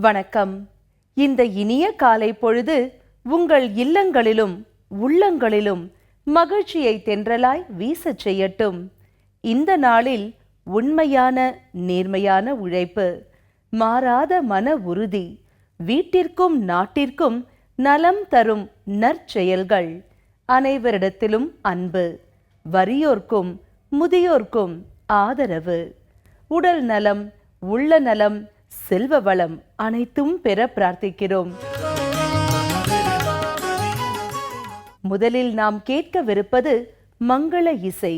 வணக்கம். இந்த இனிய காலை பொழுது உங்கள் இல்லங்களிலும் உள்ளங்களிலும் மகிழ்ச்சியை தென்றலாய் வீசச் செய்யட்டும். இந்த நாளில் உண்மையான நேர்மையான உழைப்பு, மாறாத மன உறுதி, வீட்டிற்கும் நாட்டிற்கும் நலம் தரும் நற்செயல்கள், அனைவரிடத்திலும் அன்பு, வறியோர்க்கும் முதியோர்க்கும் ஆதரவு, உடல் நலம், உள்ள நலம், செல்வ வளம் அனைத்தும் பெற பிரார்த்திக்கிறோம். முதலில் நாம் கேட்கவிருப்பது மங்கள இசை.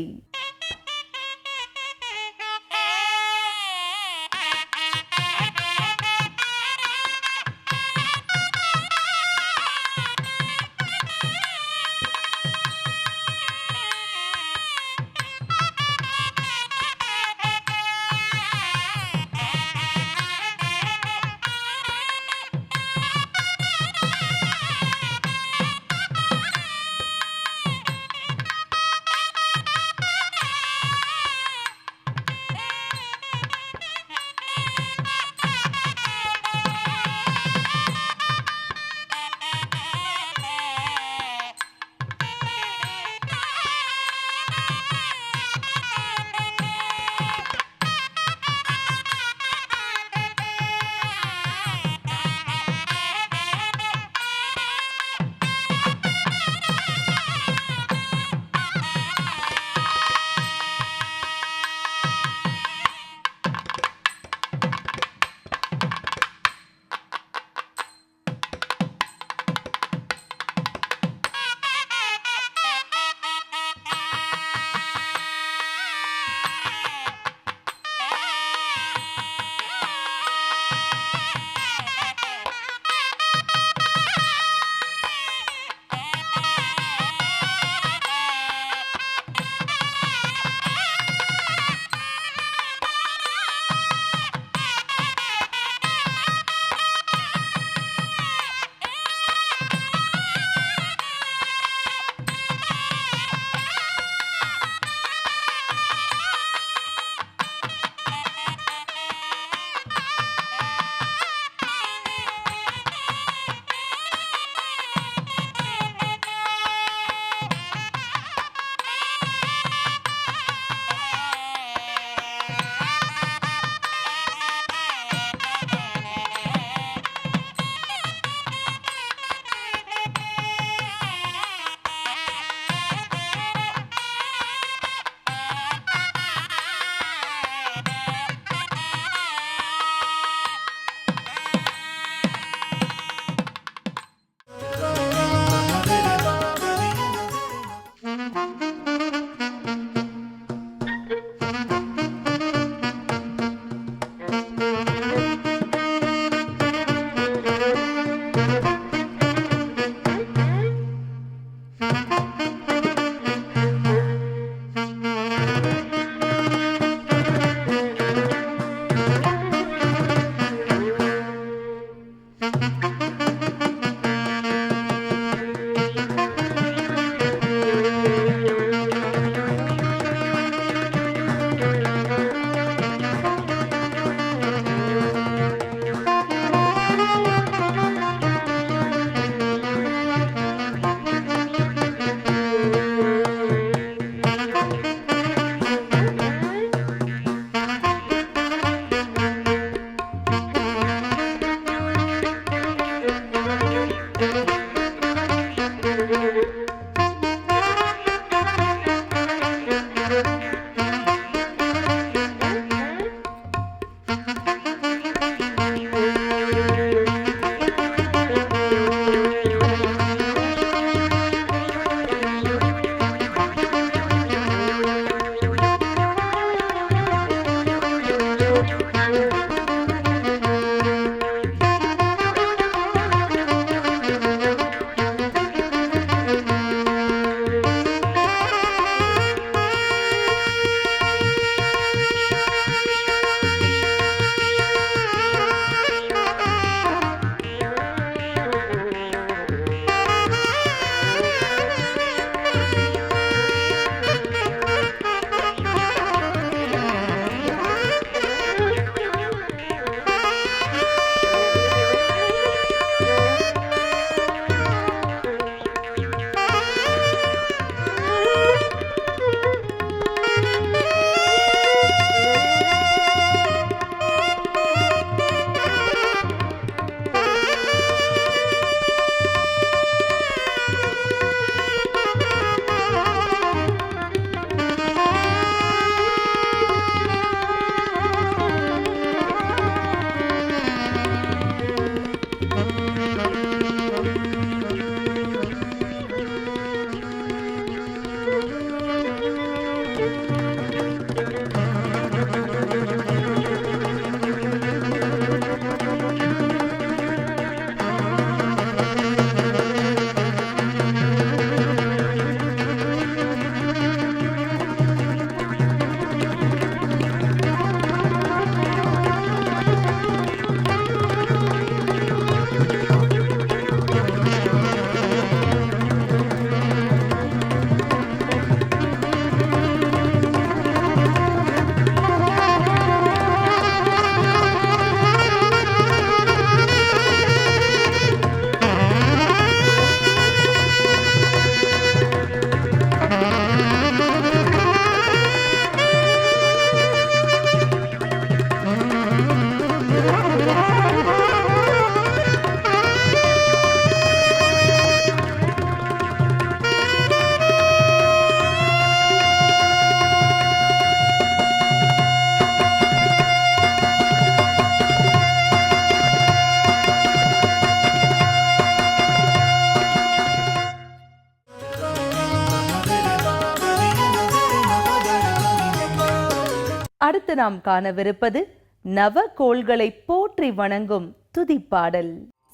நாம் காணவிருப்பது நவகோள்களை போற்றி வணங்கும் துதிப்பாடல்.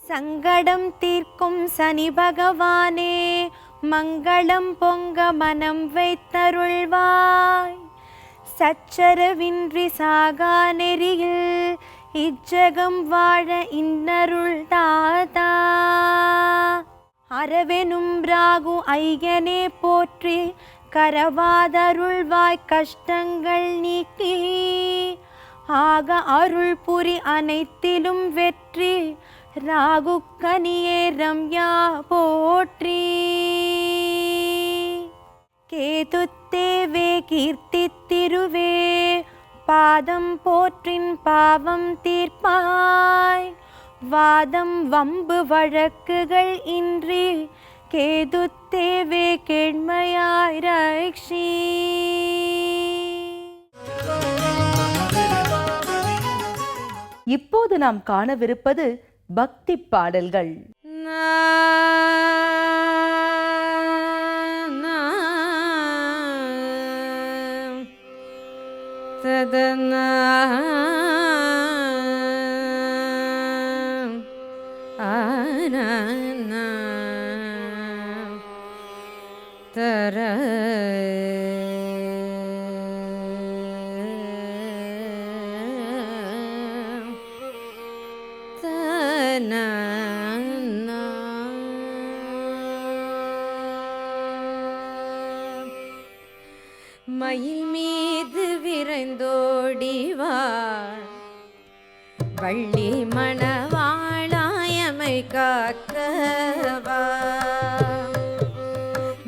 சங்கடம் தீர்க்கும் சனி பகவானே, மங்களம் பொங்க மனம் வைத்தருள்வாய். சச்சரவின்றி சாகா நெறியில் இச்சகம் வாழ இன்னருள் தாதா. அரவெனும் ராகு ஐயனே போற்றி, கரவாதருள்வாய் கஷ்டங்கள் நீக்கி. ஆக அருள் புரி அனைத்திலும் வெற்றி, ராகு கனியே ரம்யா போற்றி. கேதுத்தேவே கீர்த்தி திருவே, பாதம் போற்றின் பாவம் தீர்ப்பாய். வாதம் வம்பு வழக்குகள் இன்றி, கேதுத்தேவே கேண்மையாய் ரக்ஷி. இப்போது நாம் காணவிருப்பது பக்தி பாடல்கள். மயில் மீது விரைந்தோடிவா, வள்ளி மணவாளாயமை காக்கவா.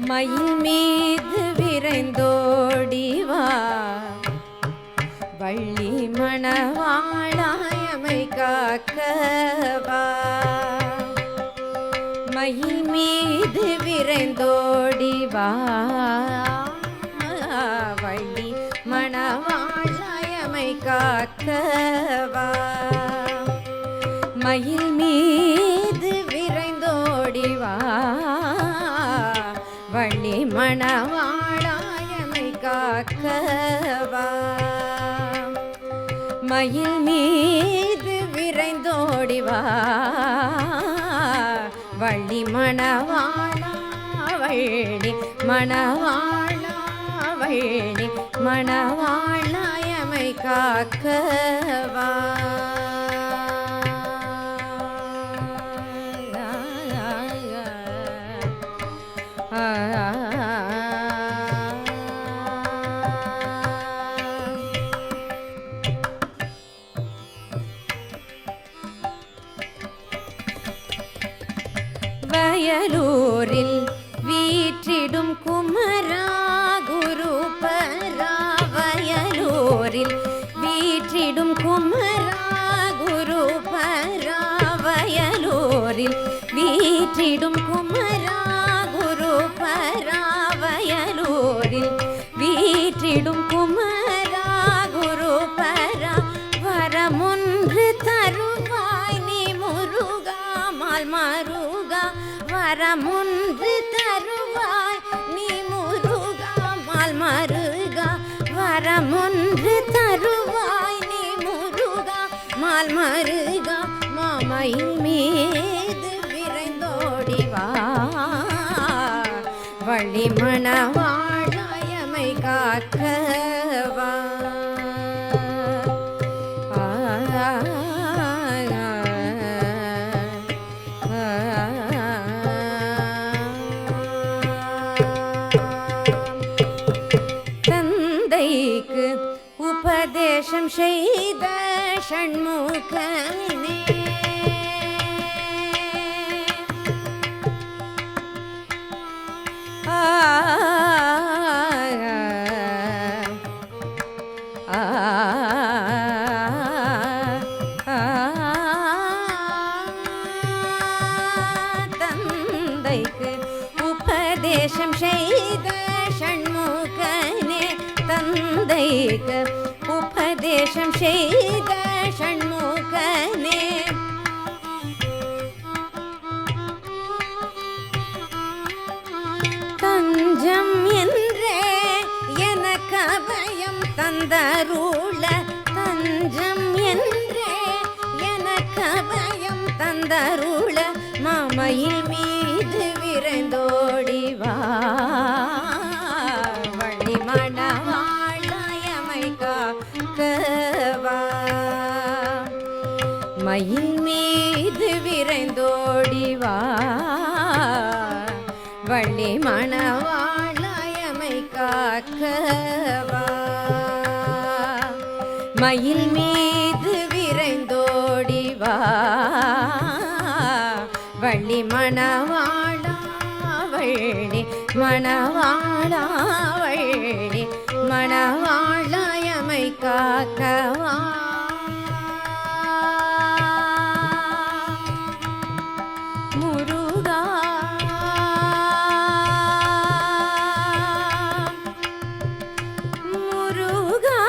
மயில் மீது விரைந்தோடிவா, வள்ளி மணவாளாயமை காக்கவா. மயில் மீது விரைந்தோடிவா, வள்ளி மணவாளாயமை காக்கவா. மயில் மீது விரைந்தோடிவா, வள்ளி மணவாளாயமை காக்கவா. மயில் மீது விரைந்தோடிவா, வள்ளி மணவாளா வள்ளி மணவாளா வள்ளி மணவாளாயமை காக்கவா. வயலூரில் வீற்றிடும் குமரா குருபரா. வயலூரில் வீற்றிடும் குமரா குருபரா. வயலூரில் வீற்றிடும் குமரா குருபரா. வயலூரில் வீற்றிடும் குமரா குருபரா. வரமொன்று தருவாய் நீ முருகா மால் மருகா. வரமொன்று தருவாய் நீ முருகா மால் மருகா. வரமொன்று தருவாய் நீ முருகா மால் மருகா. மாமயில் மீது விரைந்தோடிவா, வள்ளி மணவாளாயமை காக்கவா. தந்தைக்கு உபதேசம் செய்த ஷண்முகனே, தந்தைக்கு உபதேசம் செய்த ஷண்முகனே. தந்தைக்கு உபதேசம் செய்த ஷண்முகனே. தஞ்சம் என்றே எனக்கு அபயம் தந்தருள தந்தருள மாமையில் மீது விரைந்தோடிவா வள்ளி மணவாளாயமை காக்கவா மயில் மீது விரைந்தோடிவா வள்ளி மணவாளாயமை காக்கவா மயில் மீது விரைந்தோடிவா வள்ளி மணவாளா வள்ளி மணவாளா வள்ளி மணவாளாயமை காக்கவா முருகா முருகா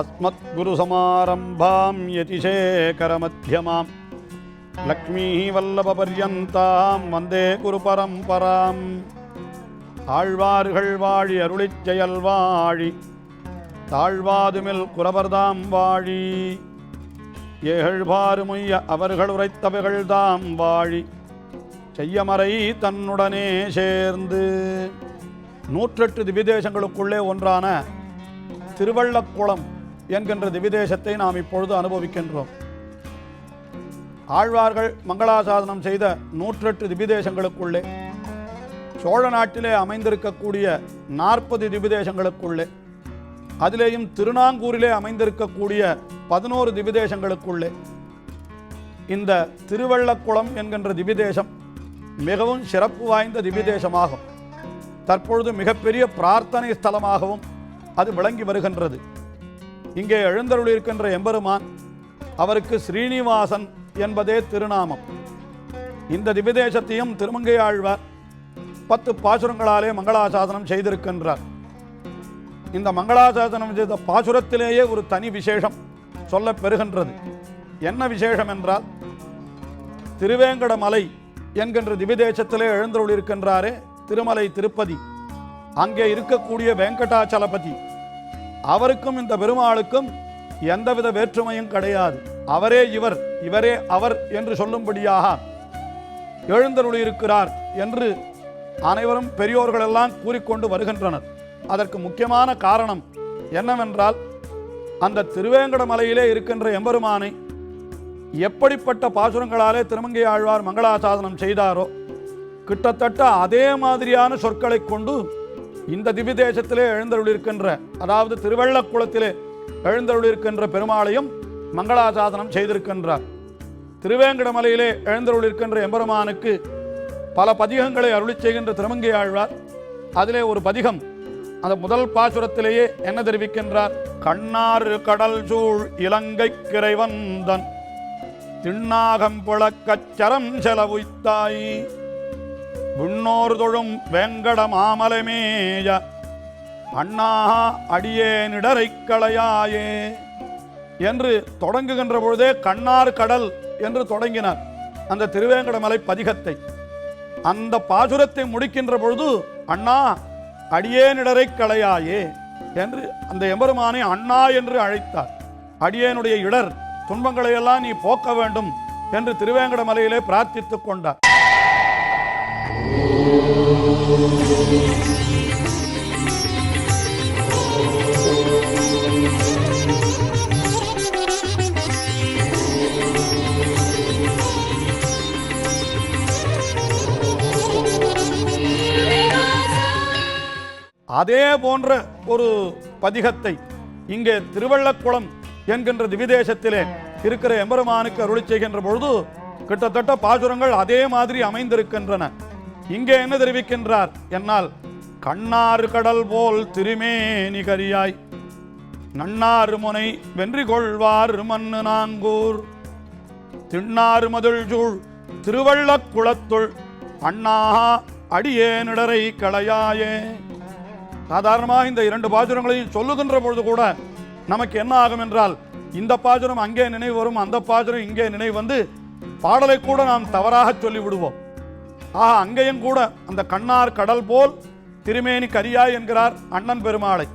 अस्मद्गुरुसमारम्भां यतिशेखरमध्यमां लक्ष्मीवल्लभपर्यन्तां वन्दे गुरुपरम्पराम् ஆழ்வார்கள் வாழி அருளிச் செயல் வாழி தாழ்வாதுமில் குறவர்தாம் வாழி ஏகழ்வாறுமுய்ய அவர்கள் உரைத்தவைகள்தாம் வாழி செய்யமறை தன்னுடனே சேர்ந்து 108 திவ்யதேசங்களுக்குள்ளே ஒன்றான திருவள்ளக்குளம் என்கின்ற திவ்யதேசத்தை நாம் இப்பொழுது அனுபவிக்கின்றோம். ஆழ்வார்கள் மங்களாசாசனம் செய்த 108 திவ்யதேசங்களுக்குள்ளே சோழ நாட்டிலே அமைந்திருக்கக்கூடிய 40 திவ்யதேசங்களுக்குள்ளே அதிலேயும் திருநாங்கூரிலே அமைந்திருக்கக்கூடிய 11 திவ்யதேசங்களுக்குள்ளே இந்த திருவள்ளக்குளம் என்கின்ற திவ்யதேசம் மிகவும் சிறப்பு வாய்ந்த திவ்யதேசமாகும். தற்பொழுது மிகப்பெரிய பிரார்த்தனை ஸ்தலமாகவும் அது விளங்கி வருகின்றது. இங்கே எழுந்தருளிருக்கின்ற எம்பெருமான் அவருக்கு ஸ்ரீனிவாசன் என்பதே திருநாமம். இந்த திவ்யதேசத்தையும் திருமங்கை ஆழ்வார் 10 பாசுரங்களாலே மங்களாசாசனம் செய்திருக்கின்றார். இந்த மங்களாசாசனம் செய்த பாசுரத்திலேயே ஒரு தனி விசேஷம் சொல்ல பெறுகின்றது. என்ன விசேஷம் என்றால், திருவேங்கடமலை என்கின்ற திவ்யதேசத்திலே எழுந்தருளிருக்கின்றாரே திருமலை திருப்பதி, அங்கே இருக்கக்கூடிய வெங்கடாச்சலபதி, அவருக்கும் இந்த பெருமாளுக்கும் எந்தவித வேற்றுமையும் கிடையாது. அவரே இவர், இவரே அவர் என்று சொல்லும்படியாக எழுந்தருளியிருக்கிறார் என்று அனைவரும் பெரியோர்களெல்லாம் கூறிக்கொண்டு வருகின்றனர். அதற்கு முக்கியமான காரணம் என்னவென்றால், அந்த திருவேங்கடமலையிலே இருக்கின்ற எம்பெருமானை எப்படிப்பட்ட பாசுரங்களாலே திருமங்கை ஆழ்வார் மங்களாசாசனம் செய்தாரோ கிட்டத்தட்ட அதே மாதிரியான சொற்களை கொண்டு இந்த திவ்யதேசத்திலே எழுந்தருளிருக்கின்ற, அதாவது திருவள்ளக்குளத்திலே எழுந்தருளிருக்கின்ற பெருமாளையும் மங்களாசாசனம் செய்திருக்கின்றார். திருவேங்கடமலையிலே எழுந்தருளிருக்கின்ற எம்பெருமானுக்கு பல பதிகங்களை அருளிச் செய்கின்ற திருமங்கை ஆழ்வார் அதிலே ஒரு பதிகம், அந்த முதல் பாசுரத்திலேயே என்ன தெரிவிக்கின்றார்? கண்ணாறு கடல் சூழ் இலங்கை கிரைவந்தன் திண்ணாகம் புழக்கச் சரம் செலவுய்த்தாய் விண்ணோர் தொழும் வேங்கட மாமலமேய அண்ணா அடியேனிடரை களையாயே என்று தொடங்குகின்ற பொழுதே கண்ணார் கடல் என்று தொடங்கினார் அந்த திருவேங்கடமலை பதிகத்தை. அந்த பாசுரத்தை முடிக்கின்ற பொழுது அண்ணா அடியேனிடரை களையாயே என்று அந்த எம்பெருமானை அண்ணா என்று அழைத்தார். அடியேனுடைய இடர் துன்பங்களையெல்லாம் நீ போக்க வேண்டும் என்று திருவேங்கடமலையிலே பிரார்த்தித்துக் கொண்டார். அதே போன்ற ஒரு பதிகத்தை இங்கே திருவள்ளக்குளம் என்கின்ற திவிதேசத்திலே இருக்கிற எம்பெருமானுக்கு அருளி செய்கின்ற பொழுது கிட்டத்தட்ட பாசுரங்கள் அதே மாதிரி அமைந்திருக்கின்றன. இங்கே என்ன தெரிவிக்கின்றார் என்னால், கண்ணாறு கடல் போல் திருமேனி கரியாய் நன்னாறு முனை வென்றி கொள்வார் மண்ணு நான்கூர் திண்ணாறு மதுள் சூழ் திருவள்ளக்குளத்துள் அண்ணா அடியேனிடரை களையாயே. சாதாரணமாக இந்த இரண்டு பாசுரங்களையும் சொல்லுகின்ற பொழுது கூட நமக்கு என்ன ஆகும் என்றால், இந்த பாசுரம் அங்கே நினைவு வரும், அந்த பாசுரம் இங்கே நினைவு வந்து பாடலை கூட நாம் தவறாக சொல்லி விடுவோம். அங்கேயும் கூட அந்த கண்ணார் கடல் போல் திருமேனி கரியாய் என்கிறார் அண்ணன் பெருமாளை.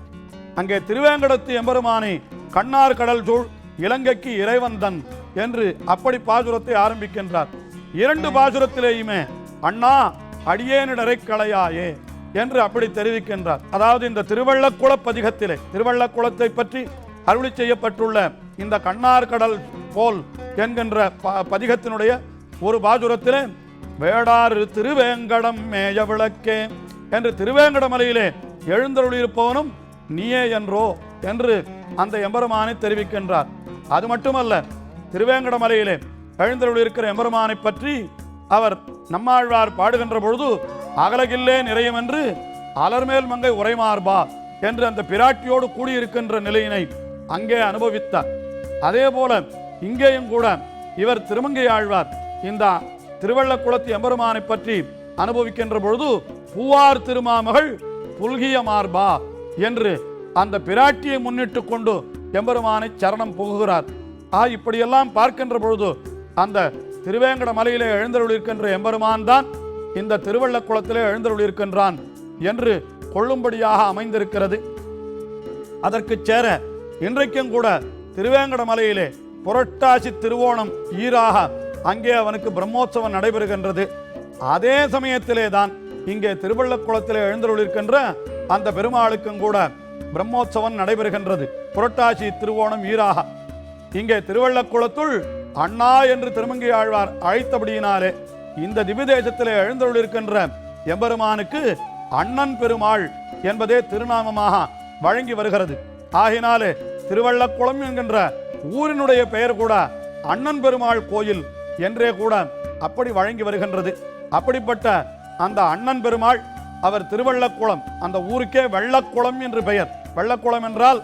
அங்கே திருவேங்கடத்து எம்பெருமானை கண்ணார் கடல் சூழ் இலங்கைக்கு இறைவந்தன் என்று அப்படி பாசுரத்தை ஆரம்பிக்கின்றார். இரண்டு பாசுரத்திலேயுமே அண்ணா அடியேனிடரை களையாயே என்று அப்படி தெரிவிக்கின்றார். அதாவது இந்த திருவள்ளக்குள பதிகத்திலே திருவள்ளக்குளத்தை பற்றி அருளி செய்யப்பட்டுள்ள இந்த கண்ணார் கடல் போல் என்கின்ற பதிகத்தினுடைய ஒரு பாசுரத்திலே வேடாறு திருவேங்கடம் மேய விளக்கே என்று திருவேங்கட மலையிலே எழுந்தருளியிருப்பவனும் நீயே என்றோ என்று அந்த எம்பெருமானை தெரிவிக்கின்றார். அது மட்டுமல்ல, திருவேங்கட மலையிலே எழுந்தருளியிருக்கிற எம்பெருமானை பற்றி அவர் நம்மாழ்வார் பாடுகின்ற பொழுது அகலகில்லே நிறையும் என்று அலர்மேல் மங்கை உரைமார்பா என்று அந்த பிராட்டியோடு கூடியிருக்கின்ற நிலையினை அங்கே அனுபவித்தார். அதே போல இங்கேயும் கூட இவர் திருமங்கை ஆழ்வார் இந்த திருவள்ளக்குளத்து எம்பெருமானை பற்றி அனுபவிக்கின்ற பொழுது பூவார் திருமாமகள் புல்கிய மார்பா என்று அந்த பிராட்டியை முன்னிட்டு கொண்டு எம்பெருமானை சரணம் புகுகிறார். இப்படியெல்லாம் பார்க்கின்ற பொழுது அந்த திருவேங்கட மலையிலே எழுந்தருளிருக்கின்ற எம்பெருமான் தான் இந்த திருவள்ளக்குளத்திலே எழுந்தருளிருக்கின்றான் என்று கொள்ளும்படியாக அமைந்திருக்கிறது. அதற்கு சேர இன்றைக்கும் கூட திருவேங்கட மலையிலே புரட்டாசி திருவோணம் ஈராக அங்கே அவனுக்கு பிரம்மோற்சவம் நடைபெறுகின்றது. அதே சமயத்திலே தான் இங்கே திருவள்ளக்குளத்திலே எழுந்தருளிருக்கின்ற அந்த பெருமாளுக்கும் கூட பிரம்மோற்சவம் நடைபெறுகின்றது. புரட்டாசி திருவோணம் ஈராக இங்கே திருவள்ளக்குளத்துள் அண்ணா என்று திருமங்கை ஆழ்வார் அழைத்தபடியினாலே இந்த திவ்யதேசத்திலே எழுந்தருளிருக்கின்ற எம்பெருமானுக்கு அண்ணன் பெருமாள் என்பதே திருநாமமாக வழங்கி வருகிறது. ஆகினாலே திருவள்ளக்குளம் என்கின்ற ஊரினுடைய பெயர் கூட அண்ணன் பெருமாள் கோயில் என்றே கூட அப்படி வழங்கி வருகின்றது. அப்படிப்பட்ட அந்த அண்ணன் பெருமாள் அவர் திருவள்ளக்குளம், அந்த ஊருக்கே வெள்ளக்குளம் என்று பெயர். வெள்ளக்குளம் என்றால்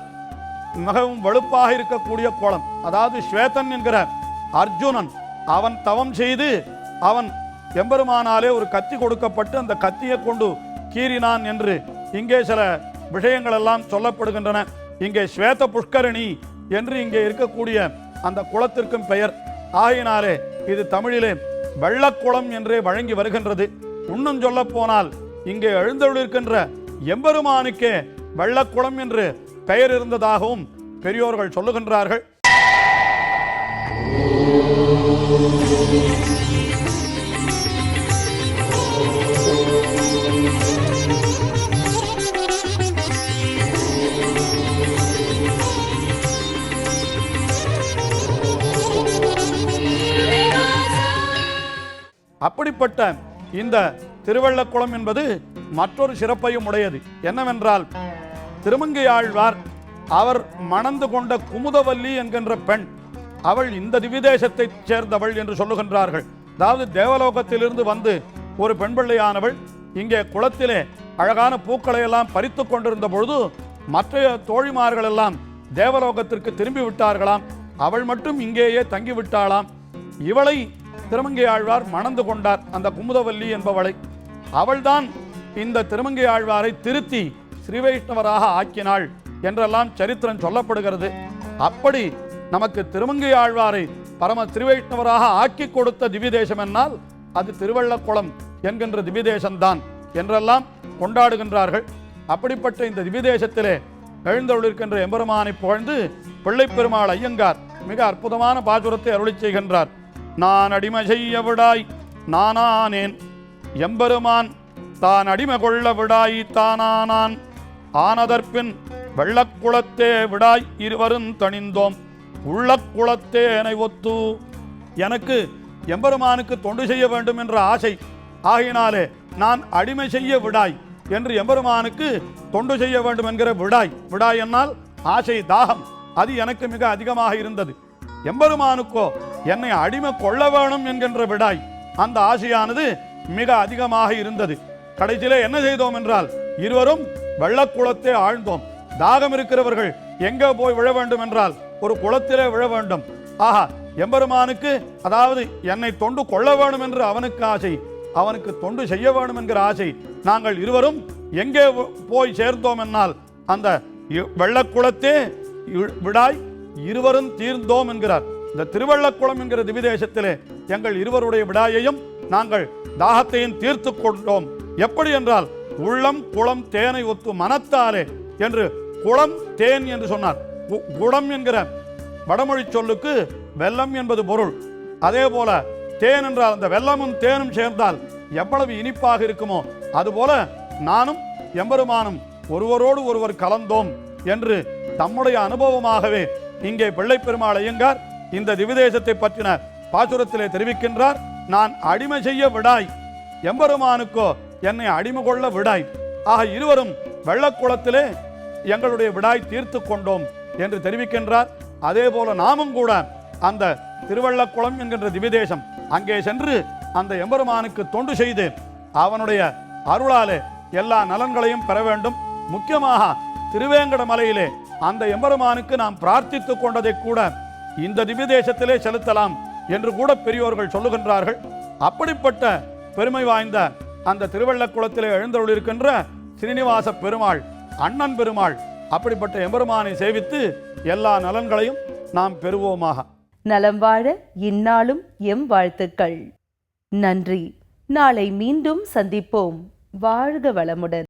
மிகவும் வெளுப்பாக இருக்கக்கூடிய குளம். அதாவது ஸ்வேதன் என்கிற அர்ஜுனன் அவன் தவம் செய்து அவன் எம்பெருமானாலே ஒரு கத்தி கொடுக்கப்பட்டு அந்த கத்தியை கொண்டு கீறினான் என்று இங்கே சில விஷயங்கள் எல்லாம் சொல்லப்படுகின்றன. இங்கே ஸ்வேத புஷ்கரணி என்று இங்கே இருக்கக்கூடிய அந்த குளத்திற்கும் பெயர். ஆகினாலே இது தமிழிலே வெள்ளக்குளம் என்றே வழங்கி வருகின்றது. இன்னும் சொல்ல போனால் இங்கே எழுந்தருளிருக்கின்ற எம்பெருமானுக்கே வெள்ளக்குளம் என்று பெயர் இருந்ததாகவும் பெரியோர்கள் சொல்லுகின்றார்கள். அப்படிப்பட்ட இந்த திருவள்ளக்குளம் என்பது மற்றொரு சிறப்பையும் உடையது. என்னவென்றால், திருமங்கை ஆழ்வார் அவர் மணந்து கொண்ட குமுதவல்லி என்கின்ற பெண், அவள் இந்த திவ்யதேசத்தைச் சேர்ந்தவள் என்று சொல்லுகின்றார்கள். அதாவது தேவலோகத்திலிருந்து வந்து ஒரு பெண் பிள்ளையானவள் இங்கே குளத்திலே அழகான பூக்களை எல்லாம் பறித்து கொண்டிருந்த பொழுது மற்ற தோழிமார்கள் எல்லாம் தேவலோகத்திற்கு திரும்பி விட்டார்களாம். அவள் மட்டும் இங்கேயே தங்கிவிட்டாளாம். இவளை திருமங்கை ஆழ்வார் மணந்து கொண்டார், அந்த குமுதவல்லி என்பவளை. அவள்தான் இந்த திருமங்கை ஆழ்வாரை திருத்தி ஸ்ரீவைஷ்ணவராக ஆக்கினாள் என்றெல்லாம் சரித்திரம் சொல்லப்படுகிறது. அப்படி நமக்கு திருமங்கை ஆழ்வாரை பரம ஸ்ரீவைஷ்ணவராக ஆக்கி கொடுத்த திவ்யதேசம் என்னால் அது திருவள்ளக்குளம் என்கின்ற திவ்யதேசம்தான் என்றெல்லாம் கொண்டாடுகின்றார்கள். அப்படிப்பட்ட இந்த திவ்யதேசத்திலே எழுந்தருளிருக்கின்ற எம்பெருமானை புகழ்ந்து பிள்ளை பெருமாள் ஐயங்கார் மிக அற்புதமான பாசுரத்தை அருளி செய்கின்றார். நான் அடிமை செய்ய விடாய் நானானேன், எம்பெருமான் தான் அடிமை கொள்ள விடாய் தானானான், ஆனதற்பின் வெள்ளக்குளத்தே விடாய் இருவரும் தணிந்தோம், உள்ளக்குளத்தே என்னை ஒத்து. எனக்கு எம்பெருமானுக்கு தொண்டு செய்ய வேண்டும் என்ற ஆசை ஆகினாலே நான் அடிமை செய்ய விடாய் என்று எம்பெருமானுக்கு தொண்டு செய்ய வேண்டும் என்கிற விடாய். விடாய் என்னால் ஆசை, தாகம். அது எனக்கு மிக அதிகமாக இருந்தது. எம்பெருமானுக்கோ என்னை அடிமை கொள்ள வேணும் என்கின்ற விடாய், அந்த ஆசையானது மிக அதிகமாக இருந்தது. கடைசியிலே என்ன செய்தோம் என்றால், இருவரும் வெள்ளக்குளத்தே ஆழ்ந்தோம். தாகம் இருக்கிறவர்கள் எங்கே போய் விழ வேண்டும் என்றால் ஒரு குளத்திலே விழ வேண்டும். ஆஹா, எம்பெருமானுக்கு அதாவது என்னை தொண்டு கொள்ள வேணும் என்று அவனுக்கு ஆசை, அவனுக்கு தொண்டு செய்ய வேணும் என்கிற ஆசை. நாங்கள் இருவரும் எங்கே போய் சேர்ந்தோம் என்னால் அந்த வெள்ளக்குளத்தே விடாய் இருவரும் தீர்ந்தோம் என்கிறார். இந்த திருவள்ளக்குளம் என்கிற திவிதேசத்திலே எங்கள் இருவருடைய விடாயையும் நாங்கள் தாகத்தையும் தீர்த்து கொண்டோம். எப்படி என்றால், உள்ளம் குளம் தேனை ஒத்து மனத்தாலே என்று குளம் தேன் என்று சொன்னார். குளம் என்கிற வடமொழி சொல்லுக்கு வெல்லம் என்பது பொருள். அதே போல தேன் என்றால் அந்த வெல்லமும் தேனும் சேர்ந்தால் எவ்வளவு இனிப்பாக இருக்குமோ, அதுபோல நானும் எம்பெருமானும் ஒருவரோடு ஒருவர் கலந்தோம் என்று தம்முடைய அனுபவமாகவே இங்கே பிள்ளைப் பெருமாள் ஐயங்கார் இந்த திவிதேசத்தை பற்றின பாசுரத்திலே தெரிவிக்கின்றார். நான் அடிமை செய்ய விடாய், எம்பெருமானுக்கோ என்னை அடிமை கொள்ள விடாய். ஆக இருவரும் வெள்ளக்குளத்திலே எங்களுடைய விடாய் தீர்த்து கொண்டோம் என்று தெரிவிக்கின்றார். அதே போல நாமும் கூட அந்த திருவள்ளக்குளம் என்கின்ற திவிதேசம் அங்கே சென்று அந்த எம்பெருமானுக்கு தொண்டு செய்து அவனுடைய அருளாலே எல்லா நலன்களையும் பெற வேண்டும். முக்கியமாக திருவேங்கட மலையிலே அந்த எம்பெருமானுக்கு நாம் பிரார்த்தித்து கொண்டதை கூட இந்த திவ்யதேசத்திலே செலுத்தலாம் என்று கூட பெரியோர்கள் சொல்லுகின்றார்கள். அப்படிப்பட்ட பெருமை வாய்ந்த அந்த திருவள்ளக்குளத்திலே எழுந்தருளிருக்கின்ற ஸ்ரீனிவாச பெருமாள், அண்ணன் பெருமாள், அப்படிப்பட்ட எம்பெருமானை சேவித்து எல்லா நலன்களையும் நாம் பெறுவோமாக. நலம் வாழ இந்நாளும் எம் வாழ்த்துக்கள். நன்றி. நாளை மீண்டும் சந்திப்போம். வாழ்க வளமுடன்.